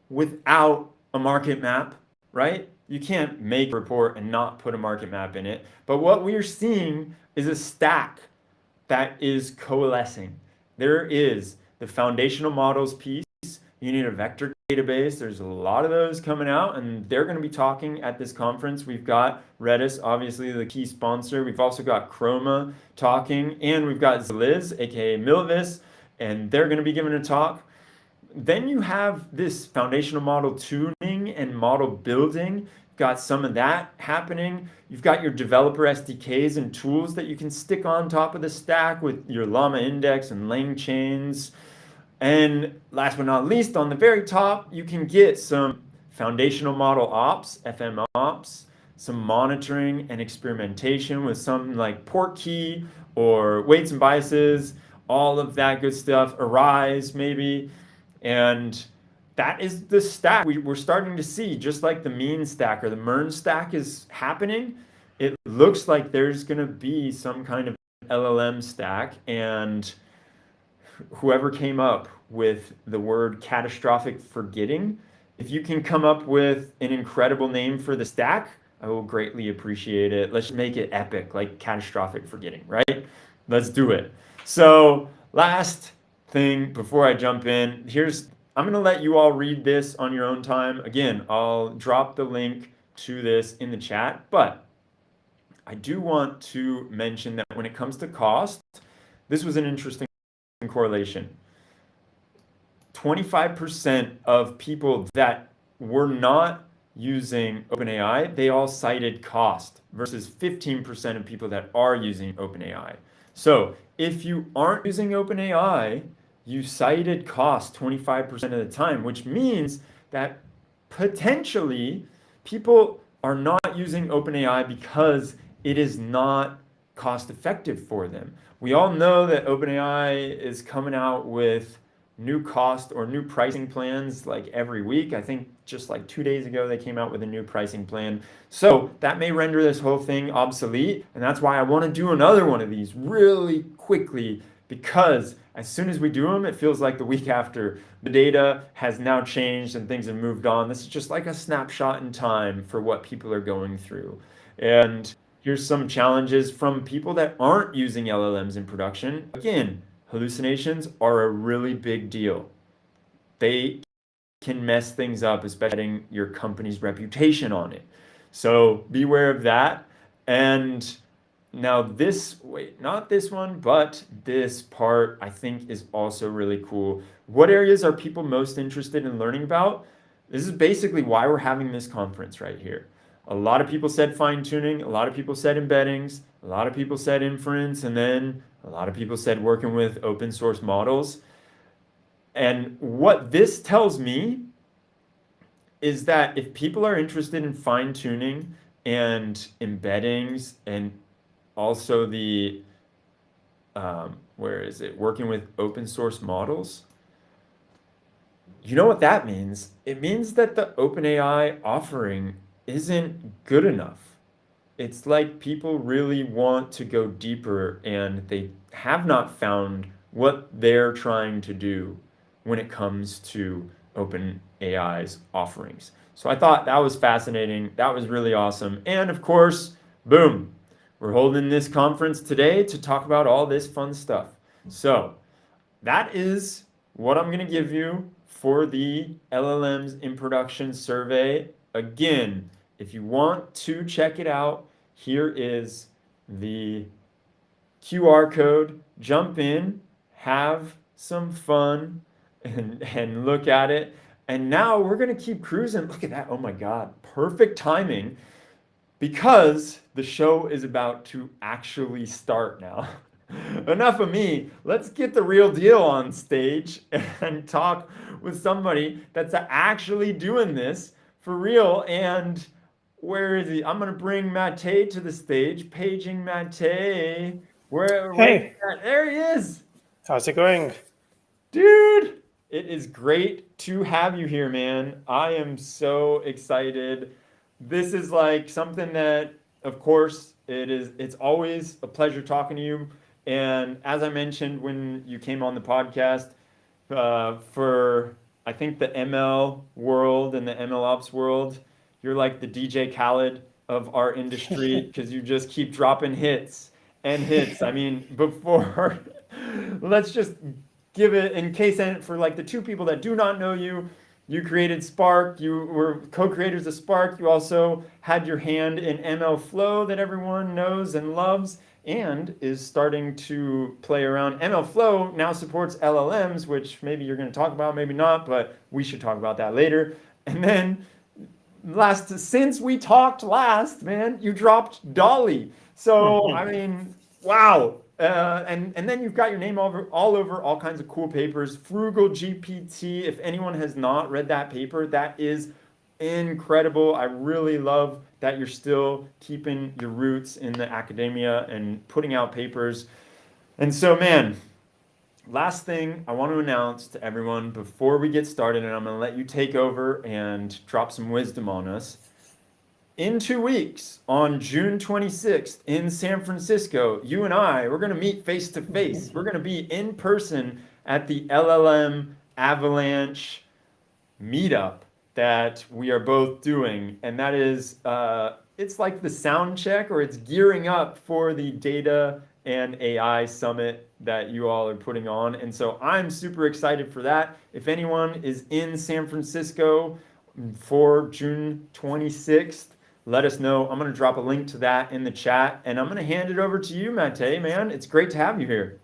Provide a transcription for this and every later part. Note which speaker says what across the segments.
Speaker 1: without a market map, right? You can't make a report and not put a market map in it. But what we're seeing is a stack that is coalescing. There is the foundational models piece. You need a vector database. There's a lot of those coming out, and they're going to be talking at this conference. We've got Redis, obviously the key sponsor. We've also got Chroma talking, and we've got Liz, aka Milvis, and they're going to be giving a talk. Then you have this foundational model tuning and model building. Got some of that happening. You've got your developer SDKs and tools that you can stick on top of the stack with your Llama Index and Langchains. And last but not least, on the very top, you can get some foundational model ops, FM ops, some monitoring and experimentation with something like port key or weights and biases, all of that good stuff, Arise maybe. And that is the stack we're starting to see, just like the mean stack or the MERN stack is happening. It looks like there's going to be some kind of LLM stack, and whoever came up with the word catastrophic forgetting, if you can come up with an incredible name for the stack, I will greatly appreciate it. Let's make it epic, like catastrophic forgetting, right? Let's do it. So last thing before I jump in, I'm going to let you all read this on your own time. Again, I'll drop the link to this in the chat, but I do want to mention that when it comes to cost, this was an interesting correlation. 25% of people that were not using OpenAI, they all cited cost versus 15% of people that are using OpenAI. So if you aren't using OpenAI, you cited cost 25% of the time, which means that potentially people are not using OpenAI because it is not cost effective for them. We all know that OpenAI is coming out with new cost or new pricing plans like every week. I think just like 2 days ago, they came out with a new pricing plan. So that may render this whole thing obsolete. And that's why I want to do another one of these really quickly, because as soon as we do them, it feels like the week after the data has now changed and things have moved on. This is just like a snapshot in time for what people are going through. And here's some challenges from people that aren't using LLMs in production. Again, hallucinations are a really big deal. They can mess things up, especially getting your company's reputation on it. So beware of that. And now not this one, but this part I think is also really cool. What areas are people most interested in learning about? This is basically why we're having this conference right here. A lot of people said fine tuning, a lot of people said embeddings, a lot of people said inference, and then a lot of people said working with open source models. And what this tells me is that if people are interested in fine tuning and embeddings and also the, working with open source models, you know what that means? It means that the OpenAI offering isn't good enough. It's like people really want to go deeper and they have not found what they're trying to do when it comes to OpenAI's offerings. So I thought that was fascinating. That was really awesome. And of course, boom, we're holding this conference today to talk about all this fun stuff. So that is what I'm going to give you for the LLMs in production survey. Again, if you want to check it out, here is the QR code. Jump in, have some fun, and look at it. And now we're going to keep cruising. Look at that. Oh my God. Perfect timing, because the show is about to actually start now. Enough of me. Let's get the real deal on stage and talk with somebody that's actually doing this for real. And where is he? I'm going to bring Matei to the stage. Paging Matei.
Speaker 2: Hey,
Speaker 1: There he is.
Speaker 2: how's it going?
Speaker 1: Dude, it is great to have you here, man. I am so excited. This is like something that, of course, it's always a pleasure talking to you. And as I mentioned when you came on the podcast, for I think the ML world and the ML ops world, you're like the DJ Khaled of our industry because you just keep dropping hits and hits. I mean, before, let's just give it in case, and for like the two people that do not know you, you created Spark, you were co-creators of Spark, you also had your hand in MLflow that everyone knows and loves and is starting to play around. MLflow now supports LLMs, which maybe you're going to talk about, maybe not, but we should talk about that later. And then since we talked last, man, you dropped Dolly. So I mean, wow. And then you've got your name all over all kinds of cool papers. Frugal GPT. If anyone has not read that paper, that is incredible. I really love that you're still keeping your roots in the academia and putting out papers. And so, man, last thing I want to announce to everyone before we get started, and I'm going to let you take over and drop some wisdom on us. In 2 weeks, on June 26th in San Francisco, you and we're going to meet face to face. We're going to be in person at the LLM Avalanche meetup that we are both doing. And that is, it's like the sound check, or it's gearing up for the Data and AI Summit that you all are putting on. And so I'm super excited for that. If anyone is in San Francisco for June 26th, let us know. I'm going to drop a link to that in the chat, and I'm going to hand it over to you, Matei, man. It's great to have you here.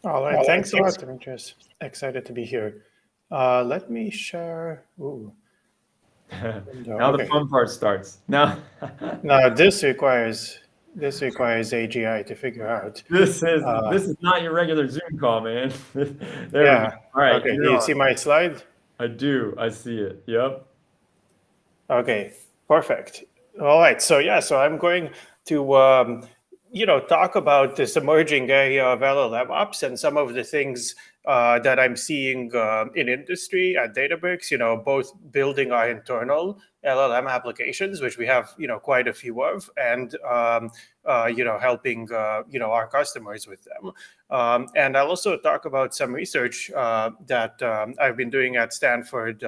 Speaker 2: All right, thanks a lot. I'm just excited to be here. Let me share. Ooh.
Speaker 1: Now the fun part starts. Now
Speaker 2: this requires AGI to figure out.
Speaker 1: This is not your regular Zoom call, man. There we go. All right.
Speaker 2: Okay. Do you see my slide?
Speaker 1: I do. I see it. Yep.
Speaker 2: Okay. Perfect. All right. So I'm going to talk about this emerging area of LLM ops and some of the things that I'm seeing in industry at Databricks. Both building our internal LLM applications, which we have quite a few of, and helping our customers with them. And I'll also talk about some research that I've been doing at Stanford,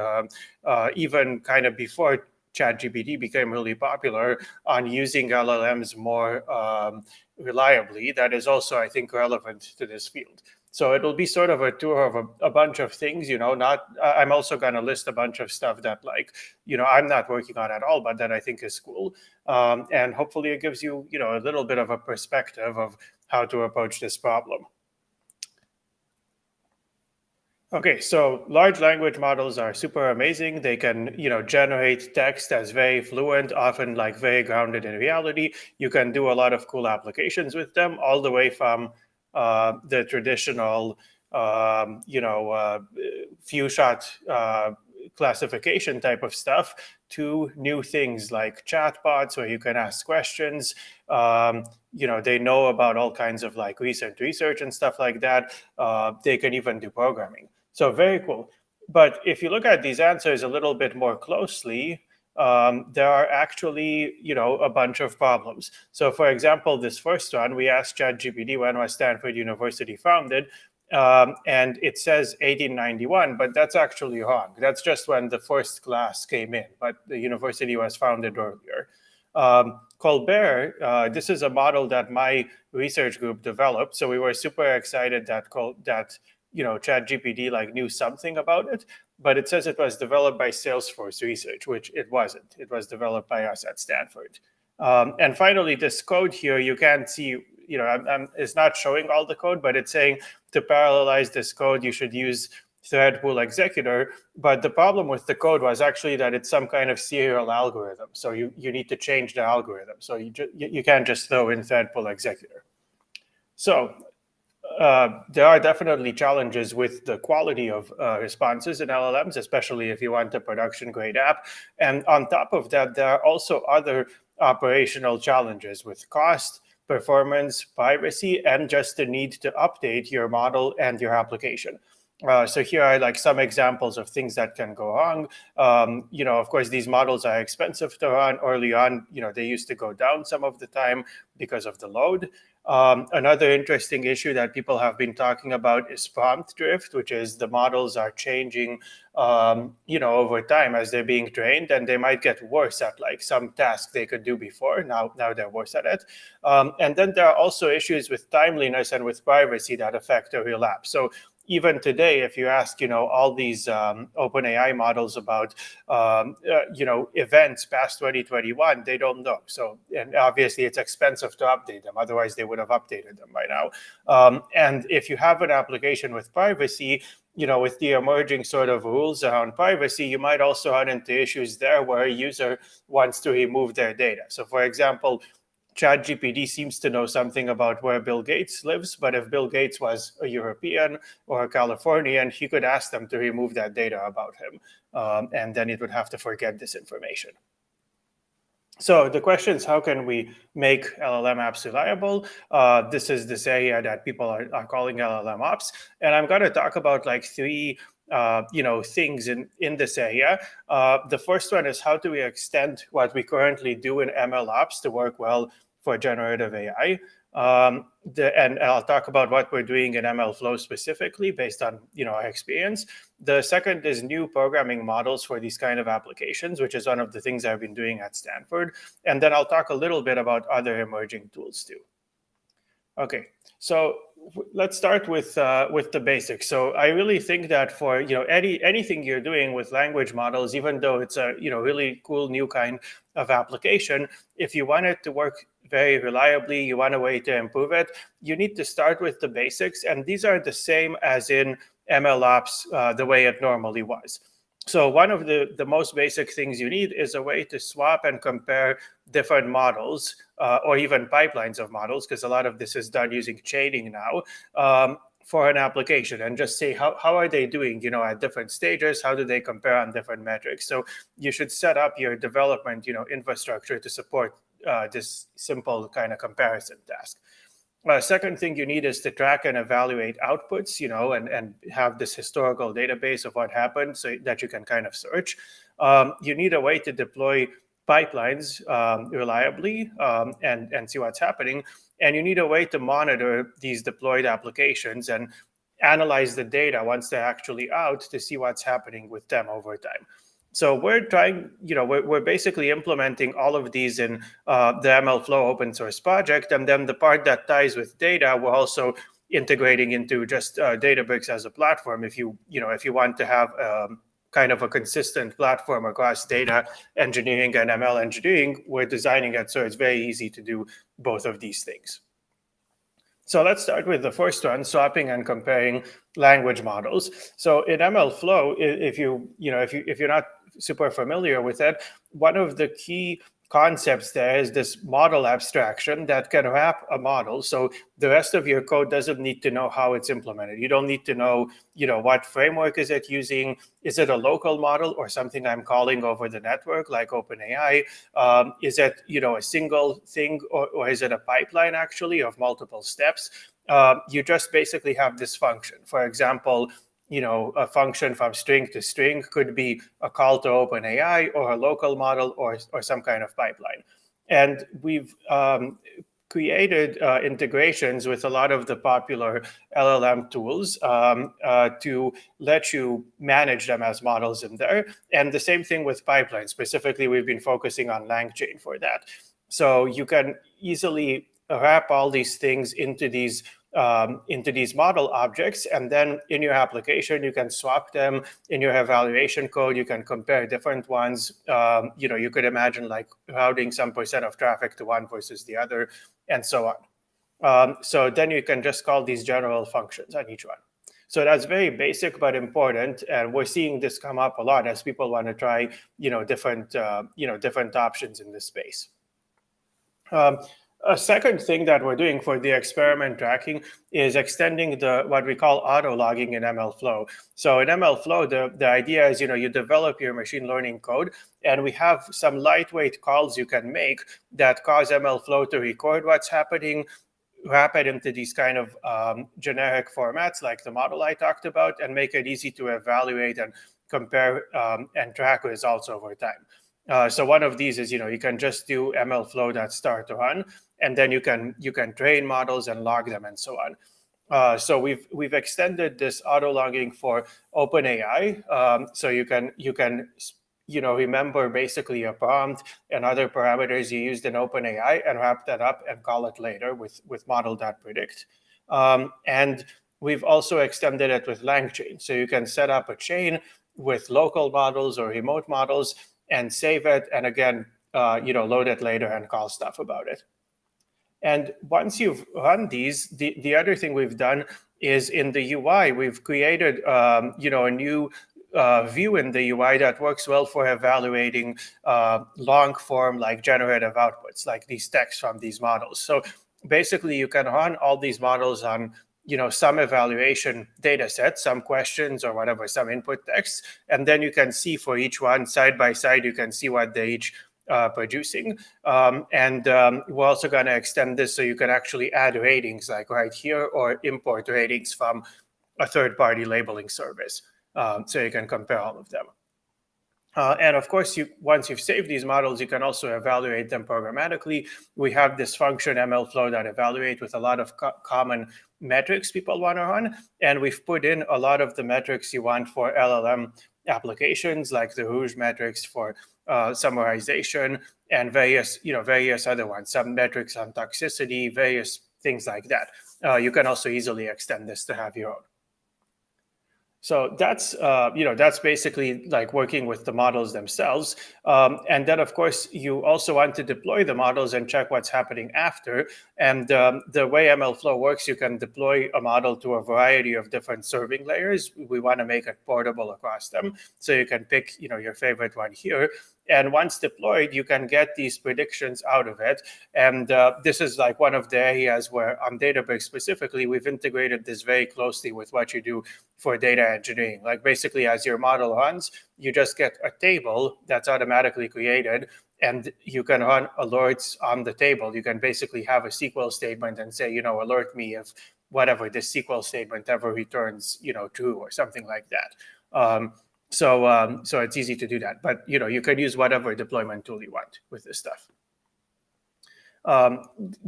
Speaker 2: even kind of before ChatGPT became really popular, on using LLMs more reliably. That is also, I think, relevant to this field. So it'll be sort of a tour of a bunch of things, I'm also going to list a bunch of stuff that I'm not working on at all, but that I think is cool. And hopefully it gives you, a little bit of a perspective of how to approach this problem. Okay, so large language models are super amazing. They can, generate text as very fluent, often very grounded in reality. You can do a lot of cool applications with them, all the way from the traditional, few shot classification type of stuff to new things like chatbots where you can ask questions. They know about all kinds of recent research and stuff like that. They can even do programming. So very cool. But if you look at these answers a little bit more closely, there are actually, a bunch of problems. So for example, this first one, we asked ChatGPT when was Stanford University founded, and it says 1891, but that's actually wrong. That's just when the first class came in, but the university was founded earlier. Colbert, this is a model that my research group developed, so we were super excited that ChatGPT knew something about it, but it says it was developed by Salesforce Research, which it wasn't. It was developed by us at Stanford. And finally, this code here, you can't see, it's not showing all the code, but it's saying to parallelize this code, you should use thread pool executor. But the problem with the code was actually that it's some kind of serial algorithm. So you need to change the algorithm. So you can't just throw in thread pool executor. So there are definitely challenges with the quality of responses in LLMs, especially if you want a production-grade app. And on top of that, there are also other operational challenges with cost, performance, privacy, and just the need to update your model and your application. So here are some examples of things that can go wrong. Of course, these models are expensive to run. Early on, they used to go down some of the time because of the load. Another interesting issue that people have been talking about is prompt drift, which is the models are changing, over time as they're being trained, and they might get worse at like some tasks they could do before. Now they're worse at it. And then there are also issues with timeliness and with privacy that affect a real app. So even today, if you ask, all these OpenAI models about, events past 2021, they don't know. So, and obviously it's expensive to update them. Otherwise, they would have updated them by now. And if you have an application with privacy, with the emerging sort of rules around privacy, you might also run into issues there where a user wants to remove their data. So, for example, ChatGPT seems to know something about where Bill Gates lives, but if Bill Gates was a European or a Californian, he could ask them to remove that data about him, and then it would have to forget this information. So the question is, how can we make LLM apps reliable? This is this area that people are calling LLM ops, and I'm going to talk about like three things in this area. The first one is, how do we extend what we currently do in ML ops to work well for generative AI? And I'll talk about what we're doing in MLflow specifically based on our experience. The second is new programming models for these kind of applications, which is one of the things I've been doing at Stanford. And then I'll talk a little bit about other emerging tools too. Okay, so let's start with the basics. So I really think that for anything you're doing with language models, even though it's a really cool new kind of application, if you want it to work very reliably, you want a way to improve it, you need to start with the basics, and these are the same as in MLOps the way it normally was. So one of the most basic things you need is a way to swap and compare different models or even pipelines of models, because a lot of this is done using chaining now, for an application, and just say how are they doing at different stages, how do they compare on different metrics. So you should set up your development infrastructure to support this simple kind of comparison task. Second thing you need is to track and evaluate outputs, and have this historical database of what happened so that you can kind of search. You need a way to deploy pipelines reliably and see what's happening. And you need a way to monitor these deployed applications and analyze the data once they're actually out to see what's happening with them over time. So we're trying, we're basically implementing all of these in the MLflow open source project. And then the part that ties with data, we're also integrating into just Databricks as a platform. If you want to have kind of a consistent platform across data engineering and ML engineering, we're designing it so it's very easy to do both of these things. So let's start with the first one, swapping and comparing language models. So in MLflow, if you're not super familiar with it, one of the key concepts there is this model abstraction that can wrap a model. So the rest of your code doesn't need to know how it's implemented. You don't need to know, what framework is it using? Is it a local model or something I'm calling over the network like OpenAI? Is it, a single thing or is it a pipeline actually of multiple steps? You just basically have this function. For example, a function from string to string could be a call to OpenAI or a local model or some kind of pipeline. And we've created integrations with a lot of the popular LLM tools to let you manage them as models in there. And the same thing with pipelines. Specifically, we've been focusing on Langchain for that. So you can easily wrap all these things into these model objects, and then in your application you can swap them. In your evaluation code you can compare different ones. You could imagine like routing some percent of traffic to one versus the other, and so on. So then you can just call these general functions on each one. So that's very basic but important, and we're seeing this come up a lot as people want to try different options in this space. A second thing that we're doing for the experiment tracking is extending what we call auto logging in MLflow. So in MLflow, the idea is, you develop your machine learning code, and we have some lightweight calls you can make that cause MLflow to record what's happening, wrap it into these kind of generic formats like the model I talked about, and make it easy to evaluate and compare and track results over time. So one of these is, you can just do MLflow.start to run, and then you can train models and log them and so on. So we've extended this auto logging for OpenAI, so you can remember basically a prompt and other parameters you used in OpenAI and wrap that up and call it later with model.predict. And we've also extended it with Langchain, so you can set up a chain with local models or remote models and save it, and again, load it later and call stuff about it. And once you've run these, the other thing we've done is in the UI, we've created a new view in the UI that works well for evaluating long form, like generative outputs, like these texts from these models. So basically, you can run all these models on some evaluation data set, some questions or whatever, some input text, and then you can see for each one side by side, you can see what they each producing. We're also going to extend this so you can actually add ratings like right here or import ratings from a third-party labeling service. So you can compare all of them. And of course, once you've saved these models, you can also evaluate them programmatically. We have this function MLflow that evaluate with a lot of common metrics people want to run. And we've put in a lot of the metrics you want for LLM applications, like the Rouge metrics for summarization and various other ones, some metrics on toxicity, various things like that. You can also easily extend this to have your own. So that's basically like working with the models themselves. And then, of course, you also want to deploy the models and check what's happening after. And the way MLflow works, you can deploy a model to a variety of different serving layers. We want to make it portable across them. So you can pick your favorite one here. And once deployed, you can get these predictions out of it. And this is like one of the areas where on Databricks specifically, we've integrated this very closely with what you do for data engineering. Like basically, as your model runs, you just get a table that's automatically created, and you can run alerts on the table. You can basically have a SQL statement and say, alert me if whatever this SQL statement ever returns, true or something like that. So it's easy to do that, but you can use whatever deployment tool you want with this stuff.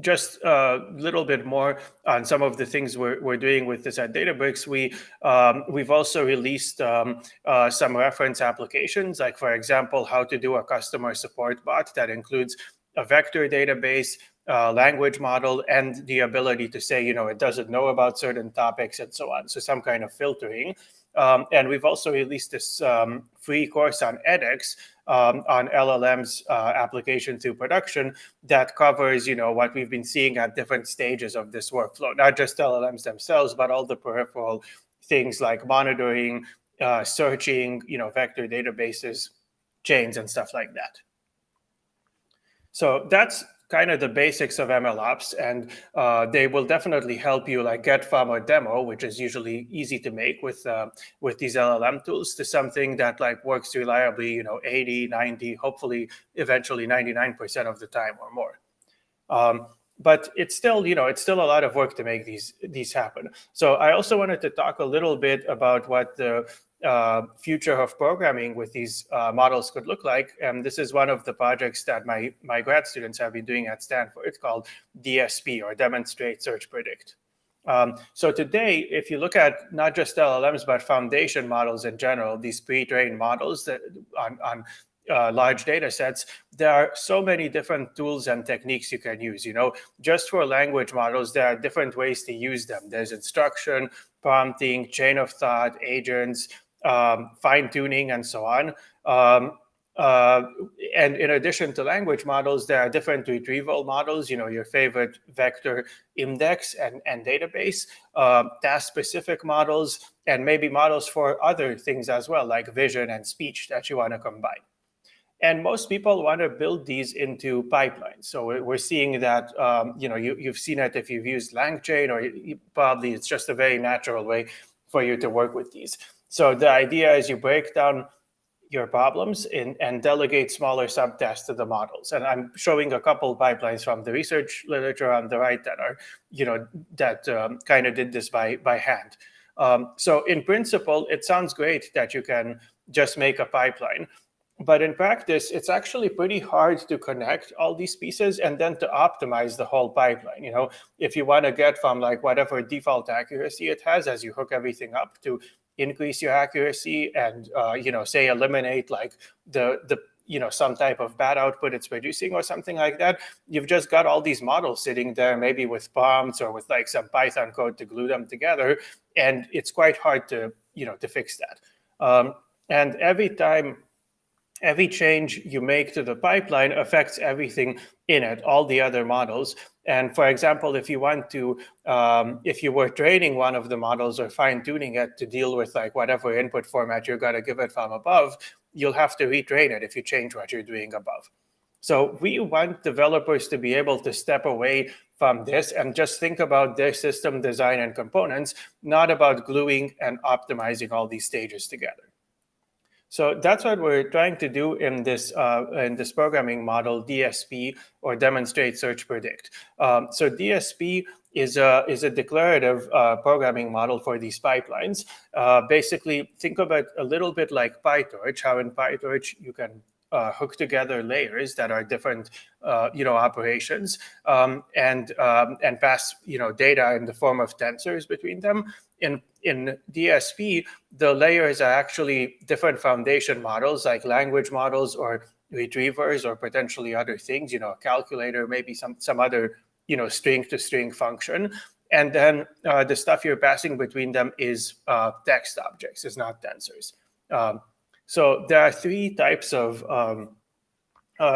Speaker 2: Just a little bit more on some of the things we're doing with this at Databricks. We've also released some reference applications, like for example, how to do a customer support bot that includes a vector database, language model, and the ability to say, it doesn't know about certain topics and so on. So some kind of filtering. And we've also released this free course on edX on LLMs application through production that covers, what we've been seeing at different stages of this workflow, not just LLMs themselves, but all the peripheral things like monitoring, searching, vector databases, chains, and stuff like that. So that's kind of the basics of MLOps, and they will definitely help you like get from a demo, which is usually easy to make with these LLM tools, to something that like works reliably, 80, 90, hopefully eventually 99% of the time or more. But it's still a lot of work to make these happen. So I also wanted to talk a little bit about what the future of programming with these models could look like. And this is one of the projects that my grad students have been doing at Stanford. It's called DSP, or Demonstrate, Search, Predict. So today, if you look at not just LLMs, but foundation models in general, these pre-trained models that on large data sets, there are so many different tools and techniques you can use. Just for language models, there are different ways to use them. There's instruction, prompting, chain of thought, agents, fine-tuning, and so on. And in addition to language models, there are different retrieval models, your favorite vector index and database, task-specific models, and maybe models for other things as well, like vision and speech that you want to combine. And most people want to build these into pipelines. So we're seeing that, you've seen it if you've used Langchain, or probably it's just a very natural way for you to work with these. So the idea is you break down your problems and delegate smaller subtasks to the models. And I'm showing a couple pipelines from the research literature on the right that are, kind of did this by hand. So in principle, it sounds great that you can just make a pipeline. But in practice, it's actually pretty hard to connect all these pieces and then to optimize the whole pipeline. If you want to get from like whatever default accuracy it has as you hook everything up to increase your accuracy and say eliminate like the some type of bad output it's producing or something like that, you've just got all these models sitting there, maybe with prompts or with like some Python code to glue them together, and it's quite hard to fix that. And every change you make to the pipeline affects everything in it, all the other models. And for example, if you want to, if you were training one of the models or fine tuning it to deal with like whatever input format you're going to give it from above, you'll have to retrain it if you change what you're doing above. So we want developers to be able to step away from this and just think about their system design and components, not about gluing and optimizing all these stages together. So that's what we're trying to do in this programming model, DSP, or Demonstrate, Search, Predict. So DSP is a declarative programming model for these pipelines. Basically, think of it a little bit like PyTorch, how in PyTorch you can hook together layers that are different, operations, and pass, data in the form of tensors between them. In DSP, the layers are actually different foundation models, like language models or retrievers or potentially other things, a calculator, maybe some other, string-to-string function. And then the stuff you're passing between them is text objects, is not tensors. So there are three types of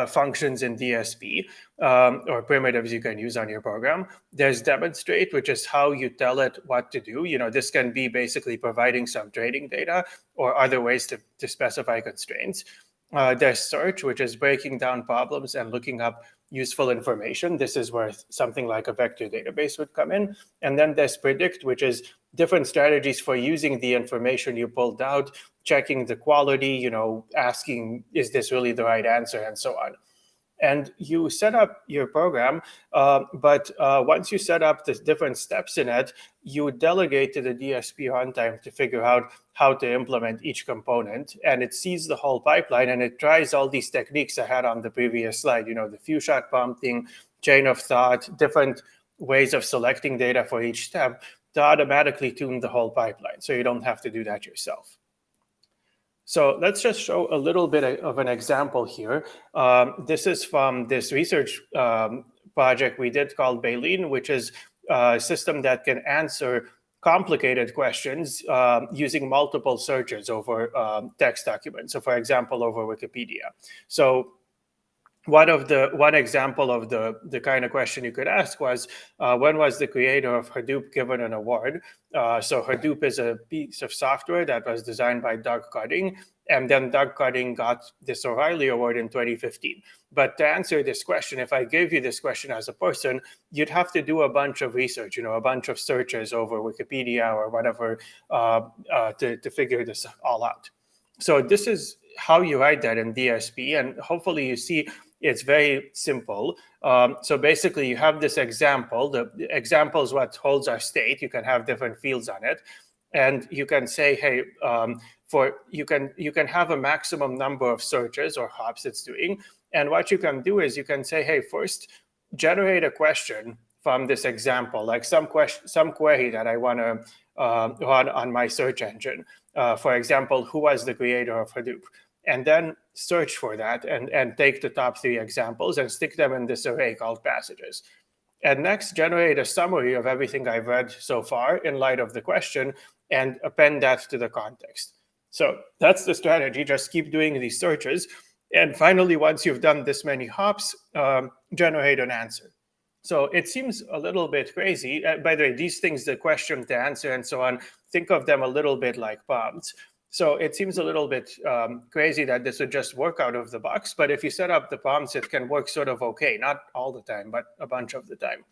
Speaker 2: functions in DSP, or primitives you can use on your program. There's demonstrate, which is how you tell it what to do. This can be basically providing some training data or other ways to specify constraints. There's search, which is breaking down problems and looking up useful information. This is where something like a vector database would come in. And then there's predict, which is different strategies for using the information you pulled out, checking the quality, asking, is this really the right answer, and so on. And you set up your program, but once you set up the different steps in it, you delegate to the DSP runtime to figure out how to implement each component. And it sees the whole pipeline, and it tries all these techniques I had on the previous slide, the few-shot prompting, chain of thought, different ways of selecting data for each step to automatically tune the whole pipeline, so you don't have to do that yourself. So let's just show a little bit of an example here. This is from this research project we did called Baleen, which is a system that can answer complicated questions using multiple searches over text documents. So for example, over Wikipedia. So one example of the kind of question you could ask was, when was the creator of Hadoop given an award? So Hadoop is a piece of software that was designed by Doug Cutting, and then Doug Cutting got this O'Reilly Award in 2015. But to answer this question, if I gave you this question as a person, you'd have to do a bunch of research, a bunch of searches over Wikipedia or whatever to figure this all out. So this is how you write that in DSP, and hopefully you see it's very simple. So basically, you have this example. The example is what holds our state. You can have different fields on it, and you can say, hey, you can have a maximum number of searches or hops it's doing. And what you can do is you can say, hey, first generate a question from this example, like some query that I want to run on my search engine. For example, who was the creator of Hadoop? And then search for that and take the top three examples and stick them in this array called passages. And next, generate a summary of everything I've read so far in light of the question and append that to the context. So that's the strategy. Just keep doing these searches. And finally, once you've done this many hops, generate an answer. So it seems a little bit crazy. By the way, these things, the question, the answer, and so on, think of them a little bit like prompts. So it seems a little bit crazy that this would just work out of the box. But if you set up the prompts, it can work sort of okay. Not all the time, but a bunch of the time.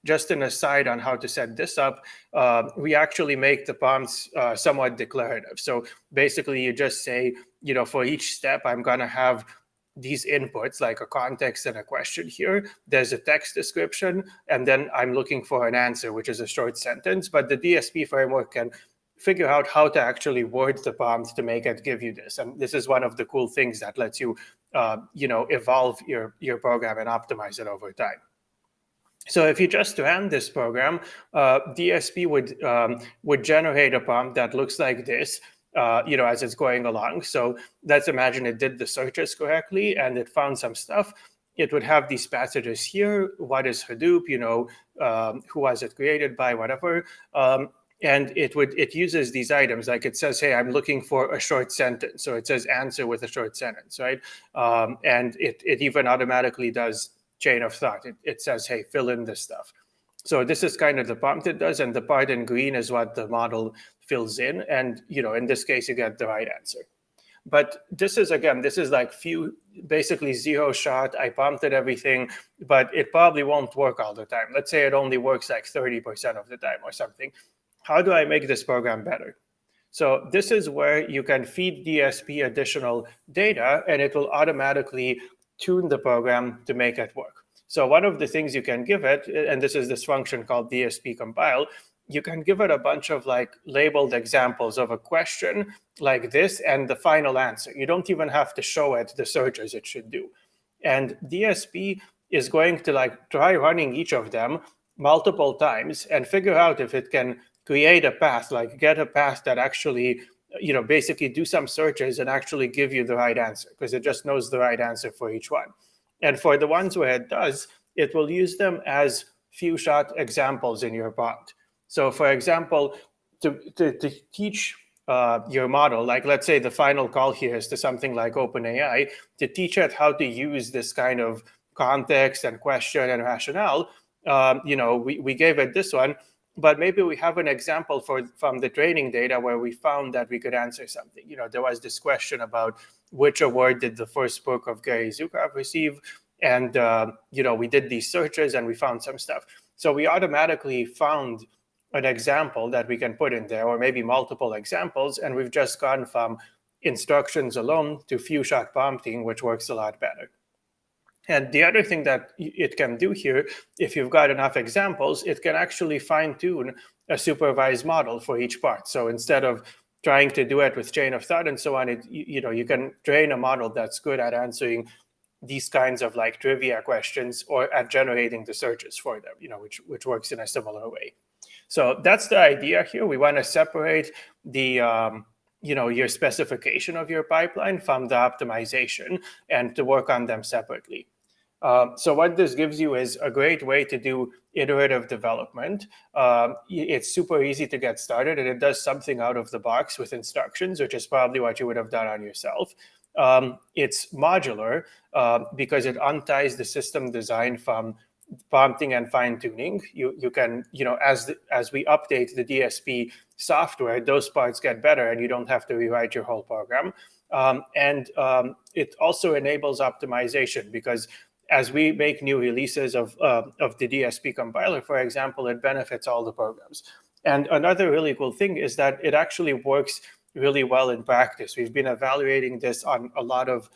Speaker 2: Just an aside on how to set this up, we actually make the prompts somewhat declarative. So basically, you just say, for each step, I'm going to have these inputs, like a context and a question here. There's a text description, and then I'm looking for an answer, which is a short sentence. But the DSP framework can figure out how to actually word the prompt to make it give you this. And this is one of the cool things that lets you, evolve your program and optimize it over time. So if you just ran this program, DSP would generate a prompt that looks like this, as it's going along. So let's imagine it did the searches correctly and it found some stuff. It would have these passages here. What is Hadoop? Who was it created by? Whatever. And it uses these items, like it says, hey, I'm looking for a short sentence. So it says answer with a short sentence, right? And it even automatically does chain of thought. It says, hey, fill in this stuff. So this is kind of the prompt it does, and the part in green is what the model fills in. And in this case, you get the right answer. But this is like basically zero shot. I prompted everything, but it probably won't work all the time. Let's say it only works like 30% of the time or something. How do I make this program better? So this is where you can feed DSP additional data, and it will automatically tune the program to make it work. So one of the things you can give it, and this is this function called DSP compile, you can give it a bunch of like labeled examples of a question like this and the final answer. You don't even have to show it the searches it should do. And DSP is going to like try running each of them multiple times and figure out if it can create a path, like get a path that actually, basically do some searches and actually give you the right answer, because it just knows the right answer for each one. And for the ones where it does, it will use them as few shot examples in your prompt. So for example, to teach your model, like let's say the final call here is to something like OpenAI, to teach it how to use this kind of context and question and rationale, we gave it this one, but maybe we have an example from the training data where we found that we could answer something. There was this question about which award did the first book of Gary Zukav receive, and we did these searches and we found some stuff. So we automatically found an example that we can put in there, or maybe multiple examples, and we've just gone from instructions alone to few-shot prompting, which works a lot better. And the other thing that it can do here, if you've got enough examples, it can actually fine-tune a supervised model for each part. So instead of trying to do it with chain of thought and so on, you can train a model that's good at answering these kinds of like trivia questions or at generating the searches for them, which works in a similar way. So that's the idea here. We want to separate the your specification of your pipeline from the optimization and to work on them separately. So what this gives you is a great way to do iterative development. It's super easy to get started, and it does something out of the box with instructions, which is probably what you would have done on yourself. It's modular because it unties the system design from prompting and fine-tuning. You can, as we update the DSP software, those parts get better and you don't have to rewrite your whole program. And it also enables optimization, because as we make new releases of the DSP compiler, for example, it benefits all the programs. And another really cool thing is that it actually works really well in practice. We've been evaluating this on a lot of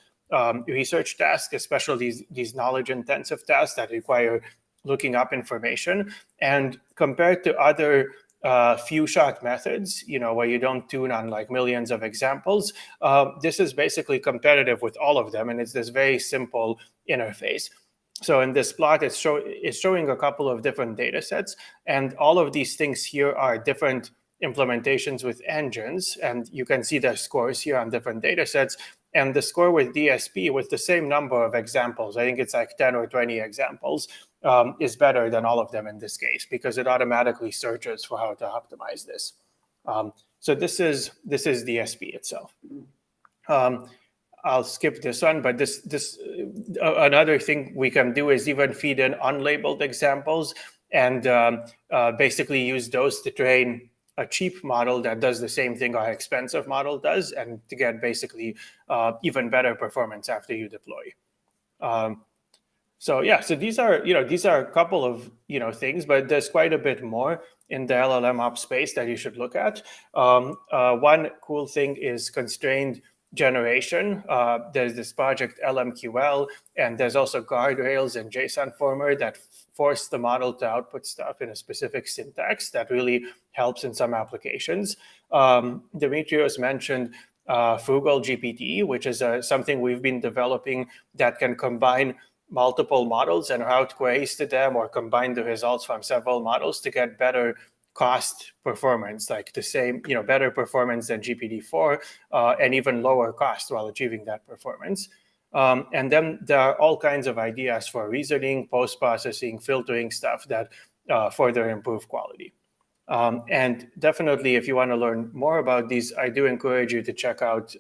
Speaker 2: research tasks, especially these knowledge-intensive tasks that require looking up information. And compared to other few-shot methods, where you don't tune on like millions of examples, this is basically competitive with all of them, and it's this very simple interface. So in this plot, it's showing a couple of different data sets, and all of these things here are different implementations with engines, and you can see the scores here on different data sets. And the score with DSP, with the same number of examples, I think it's like 10 or 20 examples, is better than all of them in this case, because it automatically searches for how to optimize this. So this is DSP itself. I'll skip this one, but another thing we can do is even feed in unlabeled examples and basically use those to train a cheap model that does the same thing our expensive model does, and to get basically even better performance after you deploy. So these are a couple of things, but there's quite a bit more in the LLM ops space that you should look at. One cool thing is constrained generation. There's this project LMQL, and there's also guardrails and JSON former that force the model to output stuff in a specific syntax that really helps in some applications. Dimitrios mentioned Frugal GPT, which is something we've been developing that can combine multiple models and route queries to them, or combine the results from several models to get better cost performance, like the same, better performance than GPT-4, and even lower cost while achieving that performance. And then there are all kinds of ideas for reasoning, post-processing, filtering stuff that further improve quality. And definitely, if you want to learn more about these, I do encourage you to check out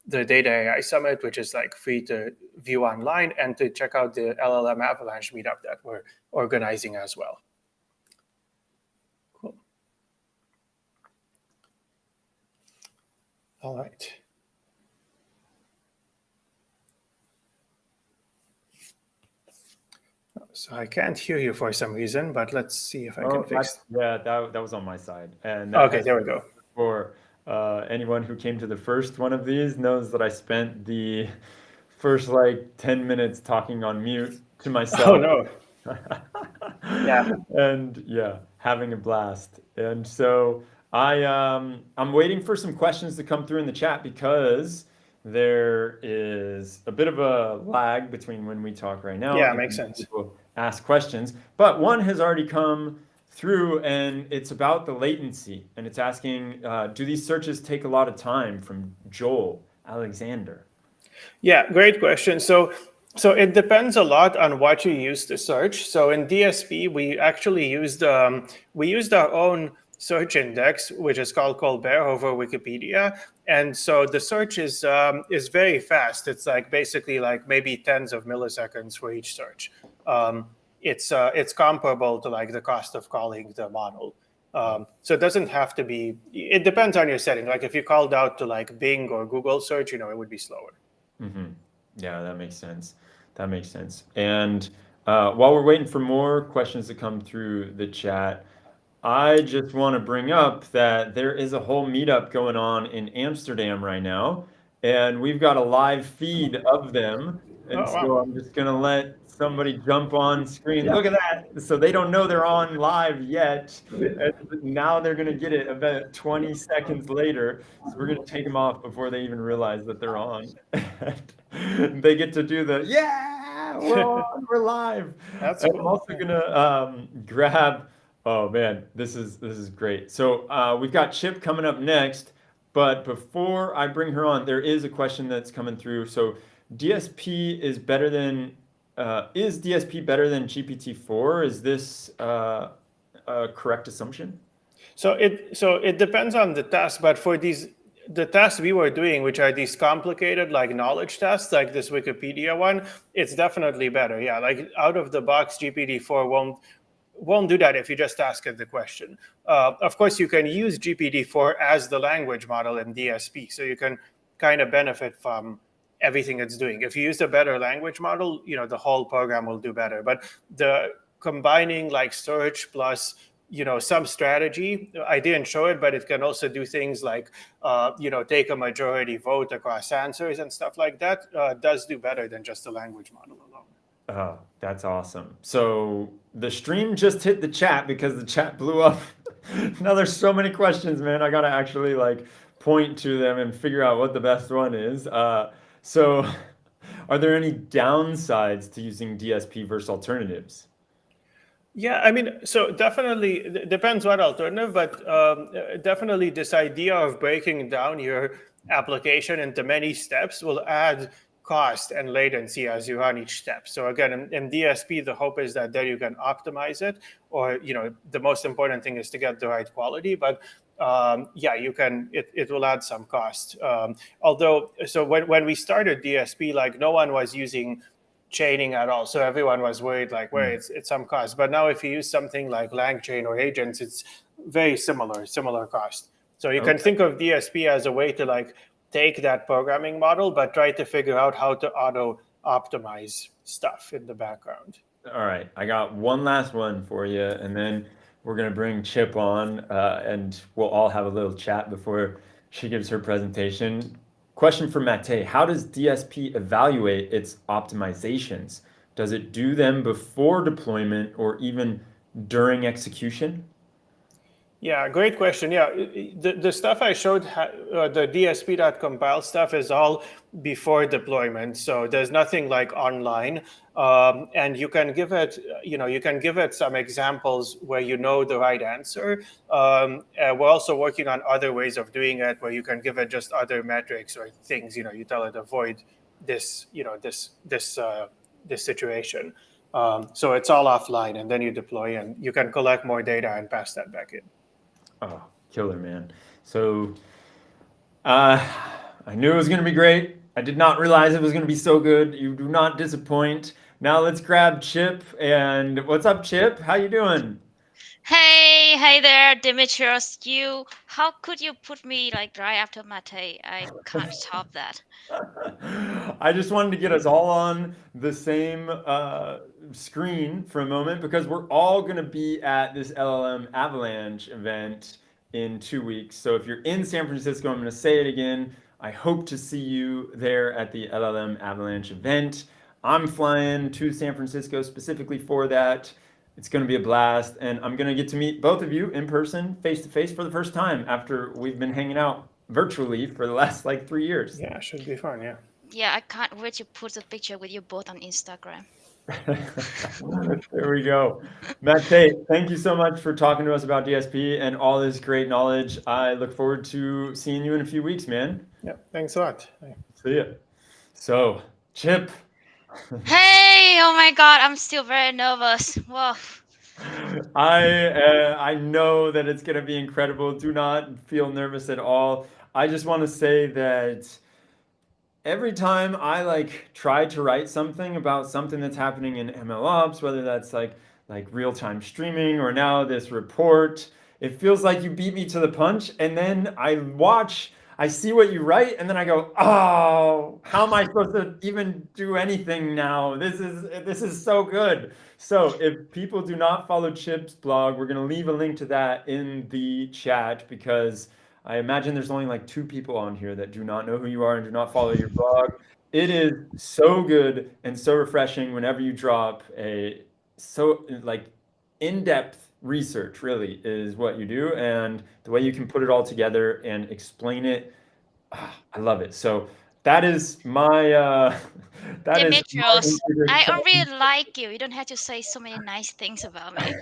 Speaker 2: the Data AI Summit, which is like free to view online, and to check out the LLM Avalanche meetup that we're organizing as well. Cool. All right. So I can't hear you for some reason, but let's see if I can fix.
Speaker 1: Yeah, that was on my side. And
Speaker 2: okay, there we go.
Speaker 1: For anyone who came to the first one of these knows that I spent the first like 10 minutes talking on mute to myself.
Speaker 2: Oh no.
Speaker 1: Yeah. And yeah, having a blast. And so I'm waiting for some questions to come through in the chat, because there is a bit of a lag between when we talk right now.
Speaker 2: Yeah, makes sense.
Speaker 1: People ask questions, but one has already come through, and it's about the latency, and it's asking, do these searches take a lot of time, from Joel Alexander?
Speaker 2: Yeah, great question. So it depends a lot on what you use to search. So in DSP, we actually used our own search index, which is called Colbert over Wikipedia. And so the search is very fast. It's like basically like maybe tens of milliseconds for each search. It's comparable to like the cost of calling the model. So it doesn't have to be, it depends on your setting. Like if you called out to like Bing or Google search, it would be slower.
Speaker 1: Mm-hmm. Yeah, that makes sense. That makes sense. And while we're waiting for more questions to come through the chat, I just want to bring up that there is a whole meetup going on in Amsterdam right now, and we've got a live feed of them. And so I'm just going to let somebody jump on screen. Look at that. So they don't know they're on live yet. And now they're going to get it about 20 seconds later. So we're going to take them off before they even realize that they're on. They get to do the, yeah, we're on, we're live.
Speaker 2: That's
Speaker 1: cool.
Speaker 2: cool.
Speaker 1: I'm also going to grab... Oh man, this is great. So we've got Chip coming up next, but before I bring her on, there is a question that's coming through. So DSP is better than DSP better than GPT-4? Is this a correct assumption?
Speaker 2: So it depends on the task, but for the tasks we were doing, which are these complicated like knowledge tasks, like this Wikipedia one, it's definitely better. Yeah, like out of the box, GPT-4 won't do that if you just ask it the question. Of course, you can use GPT-4 as the language model in DSP, so you can kind of benefit from everything it's doing. If you use a better language model, the whole program will do better. But the combining like search plus some strategy, I didn't show it, but it can also do things like take a majority vote across answers and stuff like that. Does do better than just the language model alone.
Speaker 1: Oh, that's awesome. So the stream just hit the chat because the chat blew up. Now there's so many questions, man. I got to actually like point to them and figure out what the best one is. So are there any downsides to using DSP versus alternatives?
Speaker 2: Yeah, I mean, so definitely it depends what alternative, but definitely this idea of breaking down your application into many steps will add cost and latency as you run each step. So again, in DSP, the hope is that there you can optimize it, or the most important thing is to get the right quality. But yeah, you can. It will add some cost. Although, so when we started DSP, like no one was using chaining at all, so everyone was worried like, where it's some cost. But now, if you use something like Langchain or agents, it's very similar cost. So you can think of DSP as a way to like take that programming model, but try to figure out how to auto optimize stuff in the background.
Speaker 1: All right, I got one last one for you, and then we're gonna bring Chip on, and we'll all have a little chat before she gives her presentation. Question for Matei. How does DSP evaluate its optimizations? Does it do them before deployment or even during execution?
Speaker 2: Yeah, great question. Yeah, the stuff I showed, the DSP.compile stuff is all before deployment. So there's nothing like online. And you can give it, you can give it some examples where you know the right answer. We're also working on other ways of doing it where you can give it just other metrics or things, you tell it avoid this, this situation. So it's all offline, and then you deploy and you can collect more data and pass that back in.
Speaker 1: Oh, killer, man. So I knew it was going to be great. I did not realize it was going to be so good. You do not disappoint. Now let's grab Chip. And what's up, Chip? How you doing?
Speaker 3: Hey there, Dimitrios. How could you put me like right after Matei? I can't top that.
Speaker 1: I just wanted to get us all on the same screen for a moment because we're all going to be at this LLM Avalanche event in 2 weeks. So if you're in San Francisco, I'm going to say it again. I hope to see you there at the LLM Avalanche event. I'm flying to San Francisco specifically for that. It's going to be a blast, and I'm going to get to meet both of you in person, face to face, for the first time after we've been hanging out virtually for the last like 3 years.
Speaker 2: Yeah, should be fun. Yeah.
Speaker 3: Yeah, I can't wait to put the picture with you both on Instagram.
Speaker 1: There we go. Matei, thank you so much for talking to us about DSP and all this great knowledge. I look forward to seeing you in a few weeks, man.
Speaker 2: Yeah, thanks a lot.
Speaker 1: See ya. So, Chip.
Speaker 3: Hey, oh my God, I'm still very nervous. Whoa.
Speaker 1: I know that it's gonna be incredible. Do not feel nervous at all. I just want to say that every time I like try to write something about something that's happening in MLOps, whether that's like real-time streaming or now this report, it feels like you beat me to the punch, and then I see what you write, and then I go, oh, how am I supposed to even do anything now? This is so good. So if people do not follow Chip's blog, we're gonna leave a link to that in the chat because I imagine there's only like 2 people on here that do not know who you are and do not follow your blog. It is so good and so refreshing whenever you drop a so like in-depth research really is what you do, and the way you can put it all together and explain it, I love it. So that is my that is my
Speaker 3: Dimitrios, I
Speaker 1: Instagram.
Speaker 3: really like you. You don't have to say so many nice things about me.